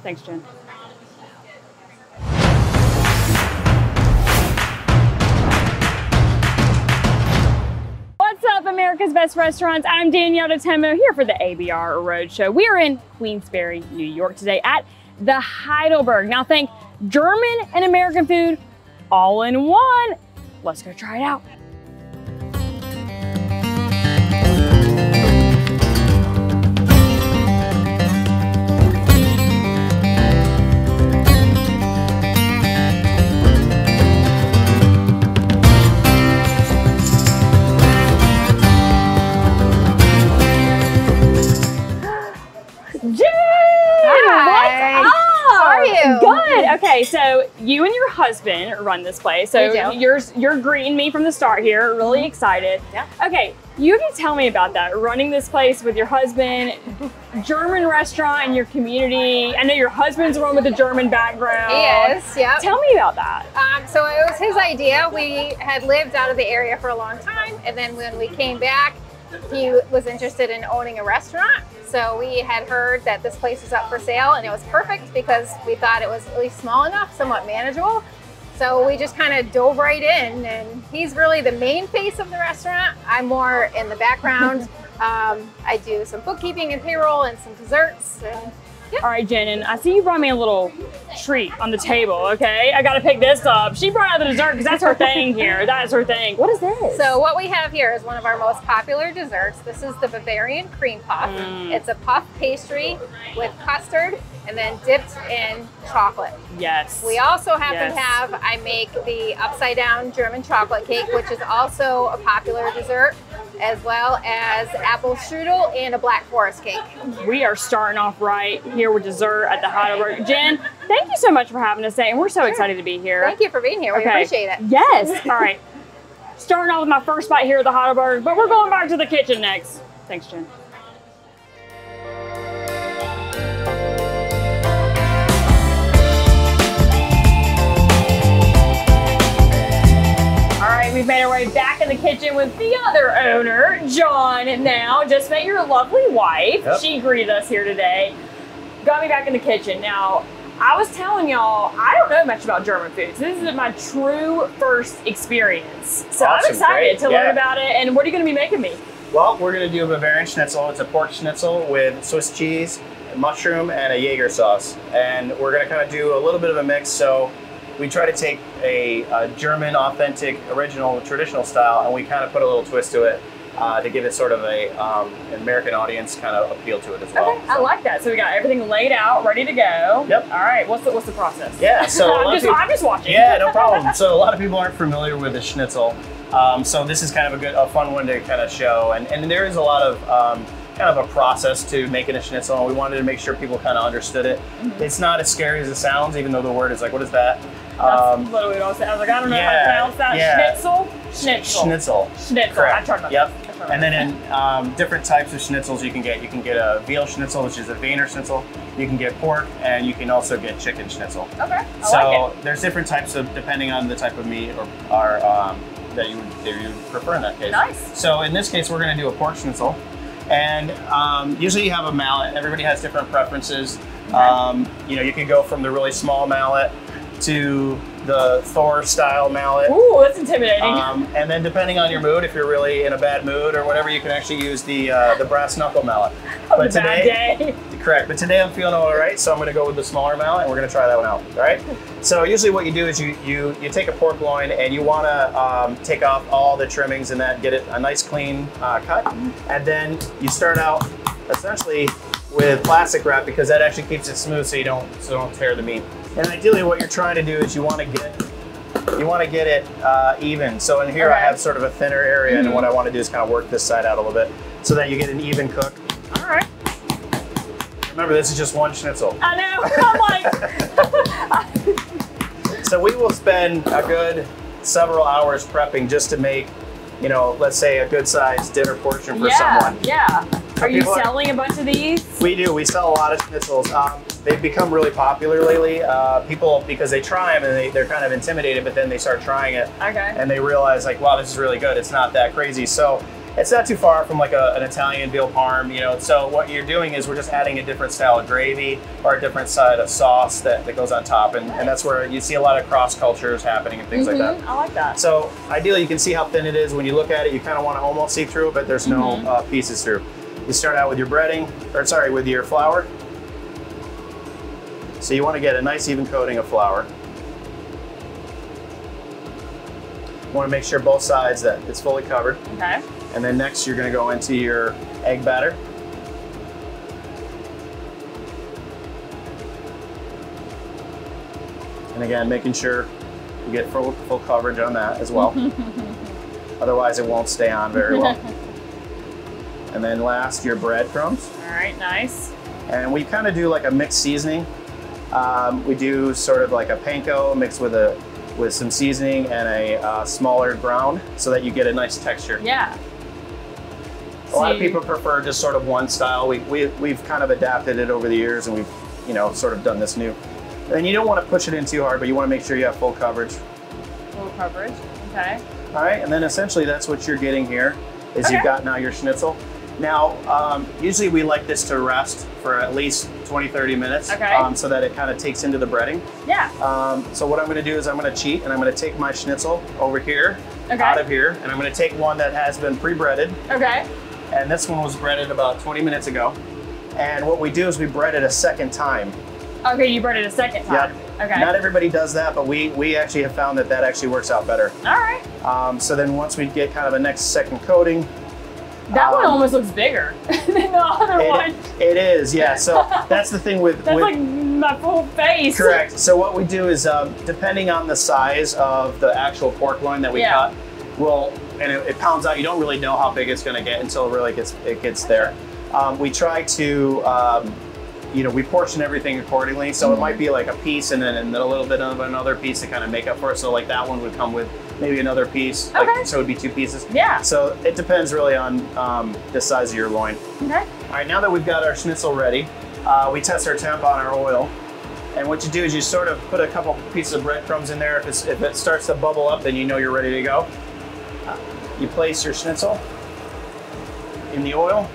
Thanks, Jen. What's up, America's Best Restaurants? I'm Danielle Temo here for the ABR Roadshow. We are in Queensbury, New York today at the Heidelberg. Now think German and American food all in one. Let's go try it out. Good. Okay, so you and your husband run this place. So you're greeting me from the start here. Really excited. Yeah. Okay, you can tell me about that. Running this place with your husband, German restaurant in your community. I know your husband's the one with a German background. He is. Yeah. Tell me about that. So it was his idea. We had lived out of the area for a long time, and then when we came back, he was interested in owning a restaurant. So we had heard that this place was up for sale, and it was perfect because we thought it was at least small enough, somewhat manageable. So we just kind of dove right in, and he's really the main face of the restaurant. I'm more in the background. I do some bookkeeping and payroll and some desserts. And yeah. All right, Jen, and I see you brought me a little treat on the table, okay? I gotta pick this up. She brought out the dessert because that's her thing here. That is her thing. What is this? So what we have here is one of our most popular desserts. This is the Bavarian cream puff. It's a puff pastry with custard and then dipped in chocolate. Yes. We also happen to have, I make the upside down German chocolate cake, which is also a popular dessert, as well as apple strudel and a black forest cake. We are starting off right here with dessert at the Heidelberg. Jen, thank you so much for having us today, and we're so excited to be here. Thank you for being here. We appreciate it. Yes. All right. Starting off with my first bite here at the Heidelberg, but we're going back to the kitchen next. Thanks, Jen. We've made our way back in the kitchen with the other owner, John. Now, just met your lovely wife. Yep. She greeted us here today. Got me back in the kitchen. Now, I was telling y'all, I don't know much about German food. So this is my true first experience. So awesome. I'm excited to learn about it. And what are you going to be making me? Well, we're going to do a Bavarian Schnitzel. It's a pork schnitzel with Swiss cheese, mushroom, and a Jaeger sauce. And we're going to kind of do a little bit of a mix. So we try to take a German, authentic, original, traditional style, and we kind of put a little twist to it to give it sort of an American audience kind of appeal to it as well. Okay, I like that. So we got everything laid out, ready to go. Yep. All right, what's the process? Yeah, so I'm just watching. Yeah, no problem. So a lot of people aren't familiar with the schnitzel, so this is kind of a fun one to kind of show, and there is a lot of kind of a process to making a schnitzel, and we wanted to make sure people kind of understood it. It's not as scary as it sounds, even though the word is like, what is that? That's literally what I was saying. I was like, I don't know how to pronounce that. Yeah. Schnitzel. Correct. I tried my Yep. And then in different types of schnitzels you can get a veal schnitzel, which is a Wiener schnitzel. You can get pork, and you can also get chicken schnitzel. Okay. So there's different types of, depending on the type of meat or that you would prefer in that case. Nice. So in this case, we're going to do a pork schnitzel. And usually you have a mallet. Everybody has different preferences. Okay. You can go from the really small mallet to the Thor style mallet. Ooh, that's intimidating. And then depending on your mood, if you're really in a bad mood or whatever, you can actually use the brass knuckle mallet. But today, correct. But today I'm feeling all right, so I'm going to go with the smaller mallet, and we're going to try that one out. All right. So usually what you do is you take a pork loin, and you want to take off all the trimmings and that, get it a nice clean cut, and then you start out essentially with plastic wrap because that actually keeps it smooth, so you don't tear the meat. And ideally, what you're trying to do is you want to get it even. So in here, I have sort of a thinner area, and what I want to do is kind of work this side out a little bit so that you get an even cook. All right. Remember, this is just one schnitzel. I know. I'm like. So we will spend a good several hours prepping just to make, let's say a good sized dinner portion for someone. Yeah. Are you selling a bunch of these? We do. We sell a lot of schnitzels. They've become really popular lately. People, because they try them and they're kind of intimidated, but then they start trying it. Okay. And they realize like, wow, this is really good. It's not that crazy. So It's not too far from like an Italian veal parm, you know. So what you're doing is we're just adding a different style of gravy or a different side of sauce that goes on top, and that's where you see a lot of cross cultures happening and things like that. I like that. So ideally, you can see how thin it is. When you look at it, you kind of want to almost see through it, but there's no pieces through. You start out with your breading, or sorry, with your flour. So you want to get a nice even coating of flour. You want to make sure both sides that it's fully covered. Okay. And then next you're going to go into your egg batter. And again, making sure you get full coverage on that as well. Otherwise it won't stay on very well. And then last, your breadcrumbs. All right, nice. And we kind of do like a mixed seasoning. We do sort of like a panko mixed with some seasoning and a smaller ground so that you get a nice texture. Yeah. A lot of people prefer just sort of one style. We've kind of adapted it over the years, and we've, you know, sort of done this new. And you don't want to push it in too hard, but you want to make sure you have full coverage. Full coverage, okay. All right, and then essentially that's what you're getting here, is you've got now your schnitzel. Now, usually we like this to rest for at least 20-30 minutes, so that it kind of takes into the breading. Yeah. So what I'm going to do is I'm going to cheat, and I'm going to take my schnitzel over here, out of here, and I'm going to take one that has been pre-breaded. Okay. And this one was breaded about 20 minutes ago. And what we do is we bread it a second time. Okay, you bread it a second time. Yep. Okay. Not everybody does that, but we actually have found that actually works out better. All right. So then once we get kind of a next second coating. That one almost looks bigger than the other one. It is, yeah. So that's the thing with... That's like my full face. Correct. So what we do is, depending on the size of the actual pork loin that we cut, and it pounds out, you don't really know how big it's going to get until it really gets there. We try to, you know, we portion everything accordingly. So it might be like a piece and then a little bit of another piece to kind of make up for it. So like that one would come with maybe another piece. Like, so it would be 2 pieces. Yeah. So it depends really on the size of your loin. Okay. All right, now that we've got our schnitzel ready, we test our temp on our oil. And what you do is you sort of put a couple pieces of breadcrumbs in there. If it starts to bubble up, then you know you're ready to go. You place your schnitzel in the oil.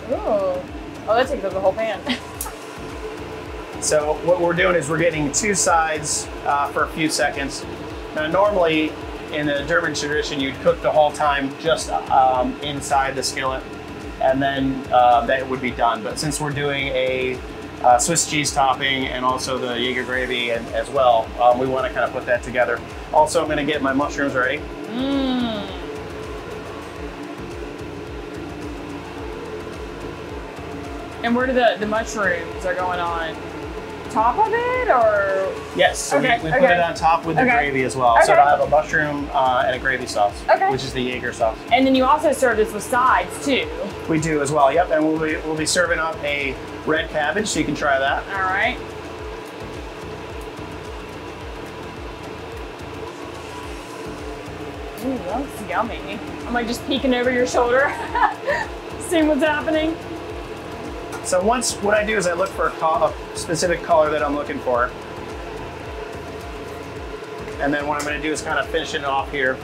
Ooh. Oh, that takes up the whole pan. So what we're doing is we're getting 2 sides for a few seconds. Now normally in the German tradition you'd cook the whole time just inside the skillet, and then that would be done. But since we're doing a Swiss cheese topping and also the Jaeger gravy as well, we want to kind of put that together. Also, I'm going to get my mushrooms ready. And where do the mushrooms are going on? Top of it, or? Yes, so we put it on top with the gravy as well. So it'll have a mushroom and a gravy sauce, which is the Jaeger sauce. And then you also serve this with sides too. We do as well, yep. And we'll be serving up a red cabbage, so you can try that. All right. Ooh, that looks yummy. I'm like just peeking over your shoulder, seeing what's happening. So what I do is I look for a specific color that I'm looking for. And then what I'm going to do is kind of finish it off here.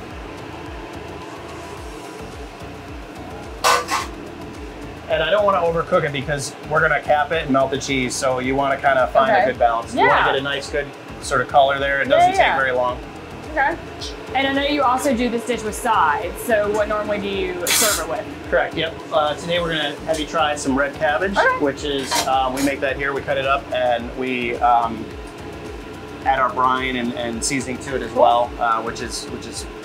And I don't want to overcook it because we're going to cap it and melt the cheese. So you want to kind of find a good balance. You want to get a nice, good sort of color there. It doesn't take very long. Okay. And I know you also do this dish with sides. So what normally do you serve it with? Correct, yep. Today we're going to have you try some red cabbage, which is, we make that here. We cut it up and we add our brine and seasoning to it as well, which is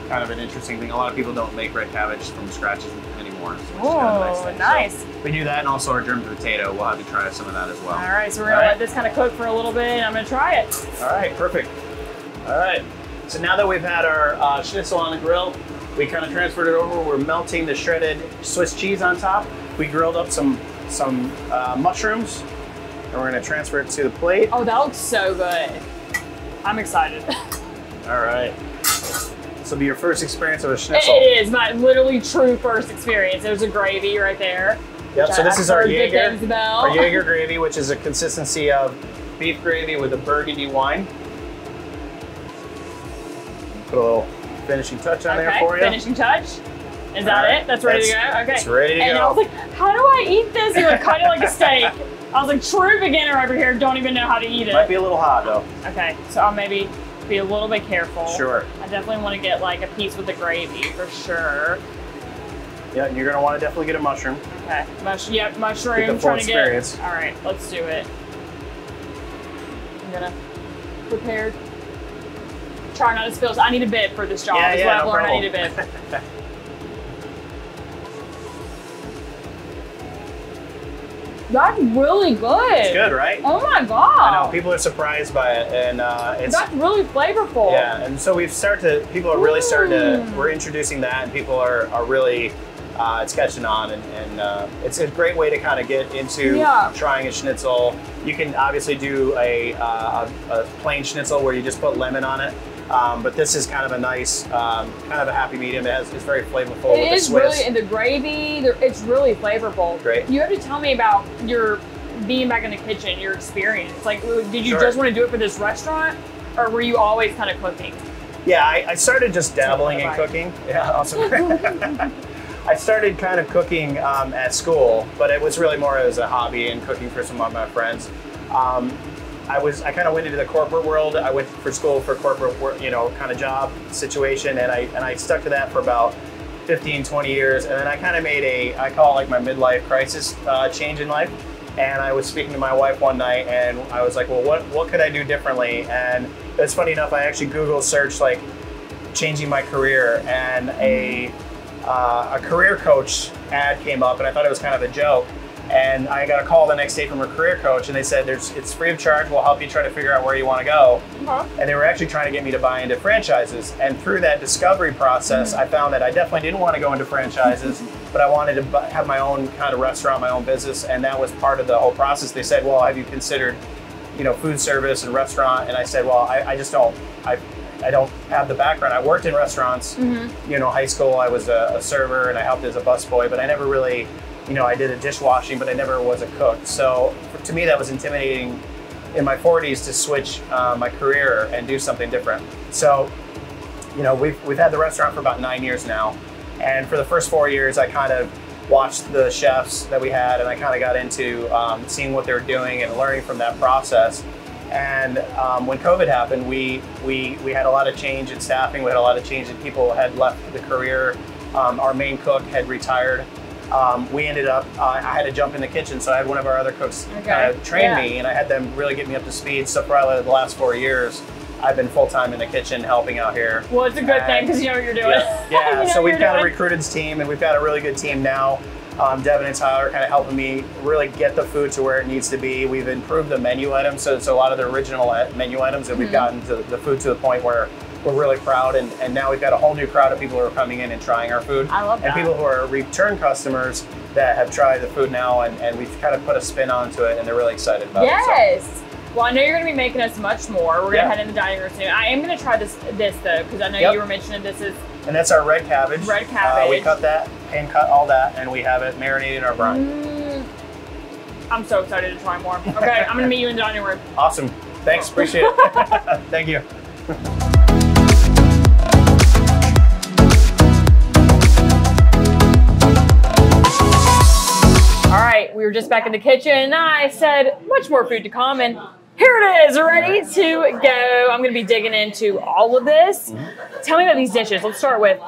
kind of an interesting thing. A lot of people don't make red cabbage from scratch anymore. So Oh, nice. So we do that, and also our German potato. We'll have you try some of that as well. All right, so we're going to let this kind of cook for a little bit, and I'm going to try it. All right, perfect. All right. So now that we've had our schnitzel on the grill, we kind of transferred it over. We're melting the shredded Swiss cheese on top. We grilled up some mushrooms, and we're going to transfer it to the plate. Oh, that looks so good. I'm excited. All right. This will be your first experience of a schnitzel. It is my literally true first experience. There's a gravy right there. Yep, so this is our Jaeger gravy, which is a consistency of beef gravy with a burgundy wine. Put a little finishing touch on there for you. Finishing touch. Is that it? That's ready to go? Okay. It's ready to and go. I was like, how do I eat this? You're like, cut it like a steak. I was like, true beginner over here, don't even know how to eat it. Might be a little hot though. Okay, so I'll maybe be a little bit careful. Sure. I definitely want to get like a piece with the gravy for sure. Yeah, you're gonna want to definitely get a mushroom. Okay, mushroom. Get the full Trying experience. to get. All right, let's do it. I'm gonna prepare. Try not to spill. I need a bit for this job. Is what I've learned. I need a bit. That's really good. It's good, right? Oh my god! I know people are surprised by it, and that's really flavorful. Yeah, and so people are really starting to. We're introducing that, and people are really. It's catching on, and it's a great way to kind of get into trying a schnitzel. You can obviously do a plain schnitzel where you just put lemon on it, but this is kind of a nice, kind of a happy medium. It's very flavorful. It is really, and the gravy, it's really flavorful. Great. You have to tell me about your being back in the kitchen, your experience. Like, did you just want to do it for this restaurant, or were you always kind of cooking? Yeah, I started just dabbling in cooking. Yeah, awesome. I started kind of cooking at school, but it was really more as a hobby and cooking for some of my friends. I kind of went into the corporate world. I went for school for corporate work, kind of job situation, and I stuck to that for about 15, 20 years. And then I kind of made I call it like my midlife crisis change in life. And I was speaking to my wife one night, and I was like, well, what could I do differently? And it's funny enough, I actually Google searched like changing my career, and a career coach ad came up, and I thought it was kind of a joke. And I got a call the next day from a career coach, and they said, it's free of charge. We'll help you try to figure out where you want to go. And they were actually trying to get me to buy into franchises. And through that discovery process, I found that I definitely didn't want to go into franchises, but I wanted to have my own kind of restaurant, my own business. And that was part of the whole process. They said, well, have you considered, food service and restaurant? And I said, well, I just don't. I don't have the background. I worked in restaurants, high school, I was a server and I helped as a busboy, but I never really, I did a dishwashing, but I never was a cook. So to me, that was intimidating in my 40s to switch my career and do something different. So, we've had the restaurant for about 9 years now. And for the first 4 years, I kind of watched the chefs that we had, and I kind of got into seeing what they were doing and learning from that process. And when COVID happened, we had a lot of change in staffing. We had a lot of change in people had left the career. Our main cook had retired. We ended up, I had to jump in the kitchen, so I had one of our other cooks kind of train me, and I had them really get me up to speed. So probably the last 4 years, I've been full-time in the kitchen helping out here. Well, it's a good thing because you know what you're doing. Yeah, so we've kind of recruited this team, and we've got a really good team now. Devin and Tyler kind of helping me really get the food to where it needs to be. We've improved the menu items, so it's a lot of the original menu items, and we've gotten the food to the point where we're really proud, and now we've got a whole new crowd of people who are coming in and trying our food. I love that. And people who are return customers that have tried the food now, and we've kind of put a spin onto it, and they're really excited about it. Yes. Well, I know you're going to be making us much more. We're going to head in the dining room soon. I am going to try this though, because I know you were mentioning this is... And that's our red cabbage. Red cabbage. We cut that, hand cut all that, and we have it marinated in our brine. I'm so excited to try more. Okay, I'm going to meet you in the dining room. Awesome. Thanks, appreciate it. Thank you. All right, we were just back in the kitchen, and I said, much more food to come, and here it is, ready to go. I'm going to be digging into all of this. Tell me about these dishes. Let's start with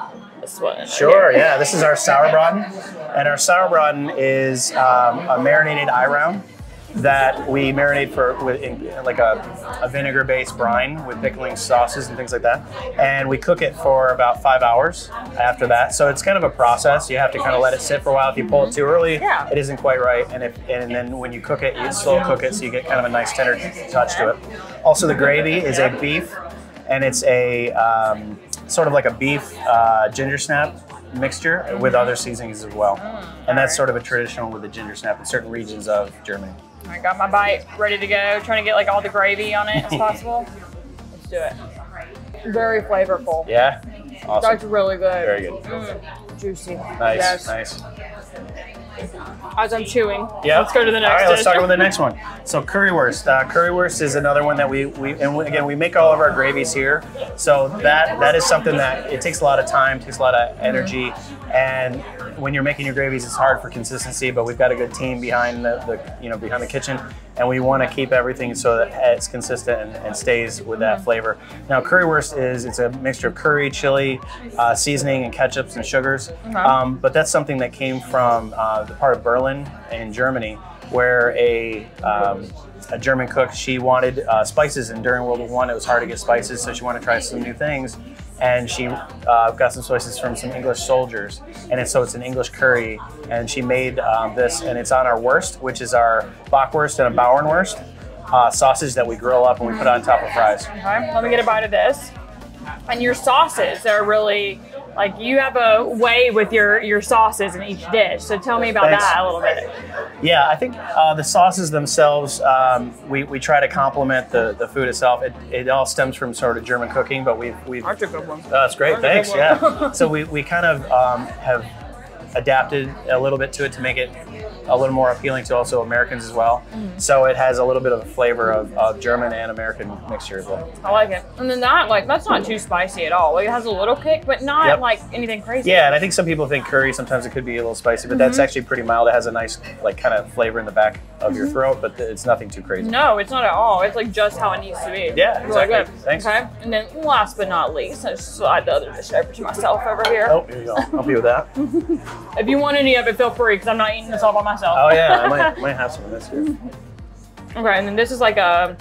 this one. Sure, yeah. This is our sauerbraten, and our sauerbraten is a marinated Adirondack that we marinate in like a vinegar-based brine with pickling sauces and things like that. And we cook it for about 5 hours after that. So it's kind of a process. You have to kind of let it sit for a while. If you pull it too early, it isn't quite right. And then when you cook it, you slow cook it so you get kind of a nice tender touch to it. Also, the gravy is a beef, and it's a sort of like a beef ginger snap mixture with other seasonings as well. And that's sort of a traditional with the ginger snap in certain regions of Germany. I got my bite ready to go. Trying to get like all the gravy on it as possible. Let's do it. Very flavorful. Yeah? Awesome. That's really good. Very good. Juicy. Nice, nice. As I'm chewing, let's go to the next All right, let's dish. talk about the next one. So currywurst. Currywurst is another one that again, we make all of our gravies here. So that is something that it takes a lot of time, takes a lot of energy. And when you're making your gravies, it's hard for consistency, but we've got a good team behind behind the kitchen, and we want to keep everything so that it's consistent and stays with that flavor. Now, currywurst it's a mixture of curry, chili, seasoning, and ketchups and sugars. But that's something that came from the part of Berlin in Germany, where a German cook, she wanted spices, and during World War I, it was hard to get spices, so she wanted to try some new things. And she got some spices from some English soldiers, and so it's an English curry. And she made this, and it's on our wurst, which is our bockwurst and a Bauernwurst sausage that we grill up and we put on top of fries. Okay, let me get a bite of this. And your sauces are really, like, you have a way with your sauces in each dish. So tell me about that a little bit. Yeah, I think the sauces themselves, we try to complement the food itself. It all stems from sort of German cooking, but we've Aren't you a good one? that's great, thanks. Yeah. So we kind of have adapted a little bit to it to make it a little more appealing to also Americans as well. So it has a little bit of a flavor of German and American mixture as well. I like it. And then that's not too spicy at all. Like, it has a little kick, but not like anything crazy. Yeah, and I think some people think curry, sometimes it could be a little spicy, but that's actually pretty mild. It has a nice like kind of flavor in the back of your throat, but it's nothing too crazy. No, it's not at all. It's like just how it needs to be. Yeah, exactly. Really good. Thanks. Okay, and then last but not least, I just slide the other dish over to myself over here. Oh, here you go. I'll help you with that. If you want any of it, feel free, because I'm not eating this all by myself. Oh yeah, I might have some of this here. Okay, and then this is like a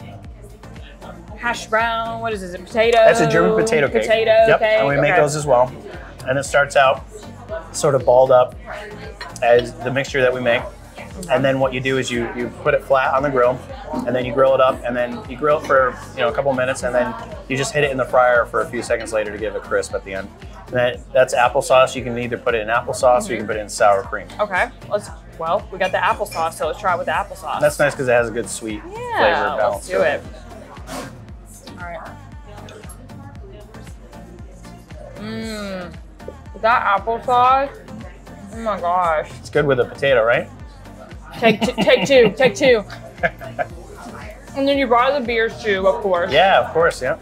hash brown. What is this? A potato? That's a German potato cake. Yep. Cake. And we make those as well. And it starts out sort of balled up as the mixture that we make. And then what you do is you put it flat on the grill, and then you grill it up, and then you grill it for a couple minutes, and then you just hit it in the fryer for a few seconds later to give it crisp at the end. And that's applesauce. You can either put it in applesauce or you can put it in sour cream. Okay, well, we got the applesauce, so let's try it with the applesauce. That's nice because it has a good sweet flavor and balance. Let's do it. All right. That applesauce, oh my gosh. It's good with a potato, right? Take two. And then you brought the beers too, of course. Yeah, of course, yeah.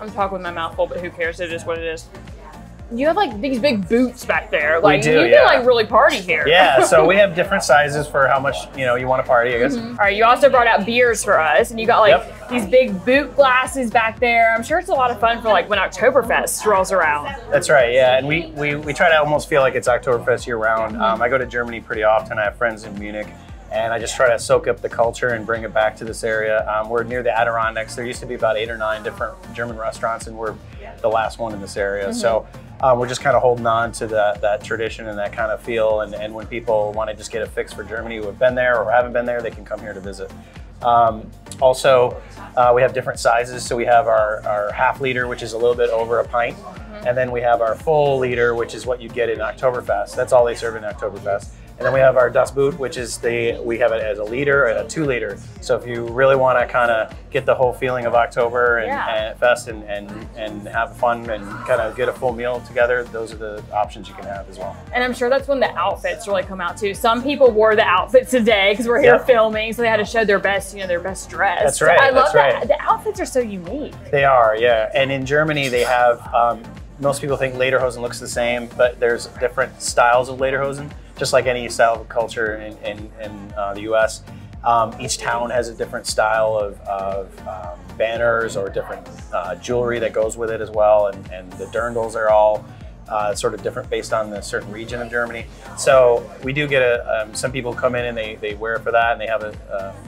I'm talking with my mouth full, but who cares? It is what it is. You have like these big boots back there. Like, we do, you can like really party here. Yeah, so we have different sizes for how much you want to party, I guess. All right, you also brought out beers for us, and you got like these big boot glasses back there. I'm sure it's a lot of fun for like when Oktoberfest rolls around. That's right, yeah, and we try to almost feel like it's Oktoberfest year round. I go to Germany pretty often. I have friends in Munich, and I just try to soak up the culture and bring it back to this area. We're near the Adirondacks. There used to be about 8 or 9 different German restaurants, and we're the last one in this area. So we're just kind of holding on to that tradition and that kind of feel. And when people want to just get a fix for Germany who have been there or haven't been there, they can come here to visit. Also, we have different sizes. So we have our half liter, which is a little bit over a pint. And then we have our full liter, which is what you get in Oktoberfest. That's all they serve in Oktoberfest. And then we have our Das Boot, which is we have it as a liter and a 2 liter. So if you really want to kind of get the whole feeling of October and Fest and have fun and kind of get a full meal together, those are the options you can have as well. And I'm sure that's when the outfits really come out too. Some people wore the outfits today because we're here filming, so they had to show their best, their best dress. That's right. I love that. The outfits are so unique. They are, yeah. And in Germany, they have. Most people think lederhosen looks the same, but there's different styles of lederhosen. Just like any style of culture in the U.S., each town has a different style of banners or different jewelry that goes with it as well, and the dirndls are all sort of different based on the certain region of Germany. So we do get some people come in and they wear it for that, and they have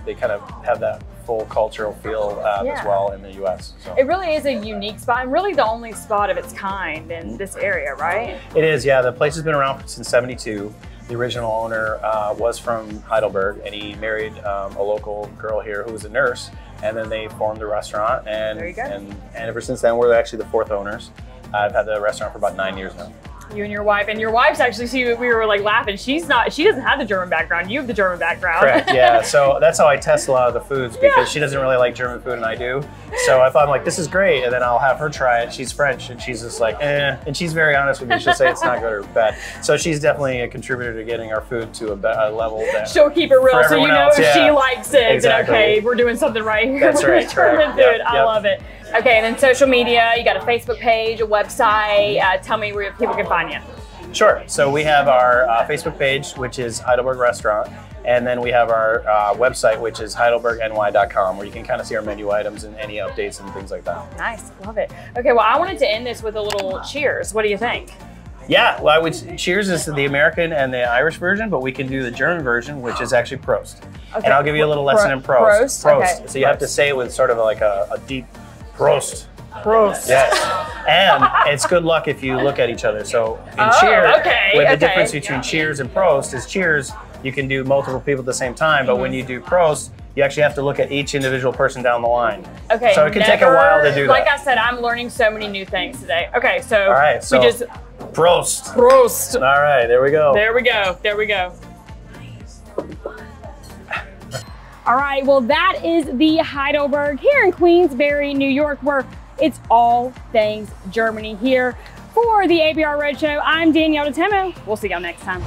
they kind of have that full cultural feel as well in the U.S. So. It really is a unique spot, and really the only spot of its kind in this area, right? It is, yeah. The place has been around since '72. The original owner was from Heidelberg, and he married a local girl here who was a nurse, and then they formed the restaurant, and ever since then we're actually the 4th owners. I've had the restaurant for about 9 years now. You and your wife, actually, we were like laughing. She doesn't have the German background. You have the German background. Correct, yeah. So that's how I test a lot of the foods, because she doesn't really like German food and I do. So I thought, I'm like, this is great. And then I'll have her try it. She's French and she's just like, eh. And she's very honest with me. She'll say it's not good or bad. So she's definitely a contributor to getting our food to a level that she'll keep it real, so you know if she likes it, exactly. Then okay, we're doing something right here. That's right. German food. Yep. I love it. Okay, and then social media, you got a Facebook page, a website. Tell me where people can find you. Sure. So we have our Facebook page, which is Heidelberg Restaurant. And then we have our website, which is heidelbergny.com, where you can kind of see our menu items and any updates and things like that. Nice, love it. Okay, well, I wanted to end this with a little cheers. What do you think? Yeah, well, cheers is the American and the Irish version, but we can do the German version, which is actually Prost. Okay. And I'll give you a little lesson in Prost. Prost. Okay. So you have to say it with sort of like a deep Prost. Prost. Yes. And it's good luck if you look at each other. So in cheers, the difference between cheers and Prost is cheers, you can do multiple people at the same time, but when you do Prost, you actually have to look at each individual person down the line. Okay. So it can take a while to do that. Like I said, I'm learning so many new things today. Okay, so, all right, so we just Prost. Prost. All right, there we go. There we go. There we go. All right, well, that is the Heidelberg here in Queensbury, New York, where it's all things Germany here. For the ABR Roadshow, I'm Danielle DeTemo. We'll see y'all next time.